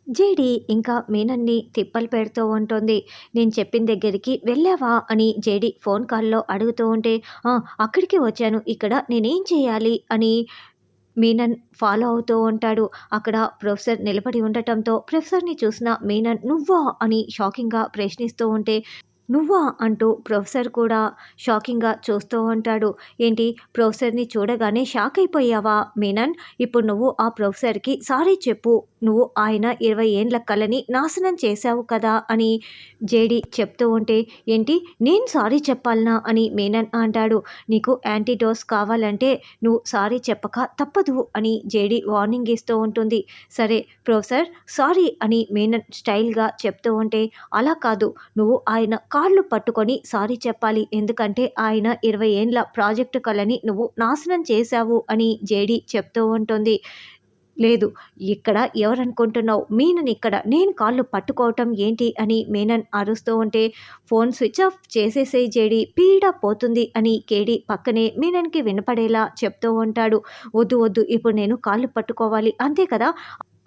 JD ఇంకా మీనన్ని తిప్పలు పెడుతూ ఉంటుంది. నేను చెప్పిన దగ్గరికి వెళ్ళావా అని జేడి ఫోన్ కాల్‌లో అడుగుతూ ఉంటే, "ఆ! అక్కడికే వచ్చాను. ఇక్కడ నేనేం చేయాలి?" అని మీనన్ ఫాలో అవుతూ ఉంటాడు. అక్కడ ప్రొఫెసర్ నిలబడి ఉండటంతో ప్రొఫెసర్‌ని చూసిన మీనన్ "నువ్వా?" అని షాకింగ్‌గా ప్రశ్నిస్తూ ఉంటే, "నువ్వా?" అంటూ ప్రొఫెసర్ కూడా షాకింగ్‌గా చూస్తూ ఉంటాడు. "ఏంటి ప్రొఫెసర్‌ని చూడగానే షాక్ అయిపోయావా మీనన్? ఇప్పుడు నువ్వు ఆ ప్రొఫెసర్‌కి సారీ చెప్పు. నువ్వు ఆయన 20 ఏండ్ల కలని నాశనం చేశావు కదా!" అని జేడీ చెప్తూ ఉంటే, "ఏంటి నేను సారీ చెప్పాల్నా?" అని మీనన్ అంటాడు. "నీకు యాంటీడోస్ కావాలంటే నువ్వు సారీ చెప్పక తప్పదు" అని జేడీ వార్నింగ్ ఇస్తూ ఉంటుంది. "సరే ప్రొఫెసర్ సారీ" అని మీనన్ స్టైల్‌గా చెప్తూ ఉంటే, "అలా కాదు నువ్వు ఆయన కాళ్ళు పట్టుకొని సారీ చెప్పాలి. ఎందుకంటే ఆయన 20 ఏండ్ల ప్రాజెక్టు కలని నువ్వు నాశనం చేశావు" అని జేడీ చెప్తూ ఉంటుంది. "లేదు ఇక్కడ ఎవరనుకుంటున్నావు? మీనన్ ఇక్కడ. నేను కాళ్ళు పట్టుకోవటం ఏంటి?" అని మీనన్ అరుస్తూ ఉంటే, "ఫోన్ స్విచ్ ఆఫ్ చేసేసేయ్ జేడీ పీడ పోతుంది" అని కేడీ పక్కనే మీనన్‌కి వినపడేలా చెప్తూ ఉంటాడు. "వద్దు వద్దు ఇప్పుడు నేను కాళ్ళు పట్టుకోవాలి అంతే కదా!"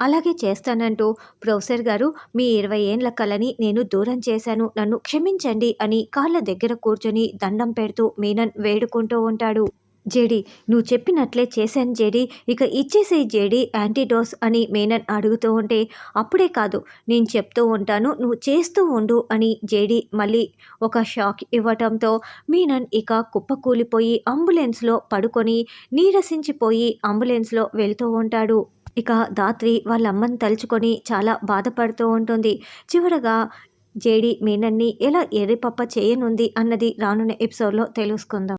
"అలాగే చేస్తానంటూ ప్రొఫెసర్ గారు మీ 20 ఏండ్ల కలని నేను దూరం చేశాను. నన్ను క్షమించండి" అని కాళ్ళ దగ్గర కూర్చొని దండం పెడుతూ మీనన్ వేడుకుంటూ ఉంటాడు. "జేడీ నువ్వు చెప్పినట్లే చేశాను జేడీ. ఇక ఇచ్చేసేయ్ జేడీ యాంటీడోస్" అని మీనన్ అడుగుతూ ఉంటే, "అప్పుడే కాదు నేను చెప్తూ ఉంటాను నువ్వు చేస్తూ ఉండు" అని జేడీ మళ్ళీ ఒక షాక్ ఇవ్వటంతో మీనన్ ఇక కుప్పకూలిపోయి అంబులెన్స్‌లో పడుకొని నీరసించిపోయి అంబులెన్స్‌లో వెళ్తూ ఉంటాడు. ఇక ధాత్రి వాళ్ళ అమ్మని తలుచుకొని చాలా బాధపడుతూ ఉంటుంది. చివరగా జేడీ మీనన్ని ఎలా ఎర్రిపప్ప చేయనుంది అన్నది రానున్న ఎపిసోడ్‌లో తెలుసుకుందాం.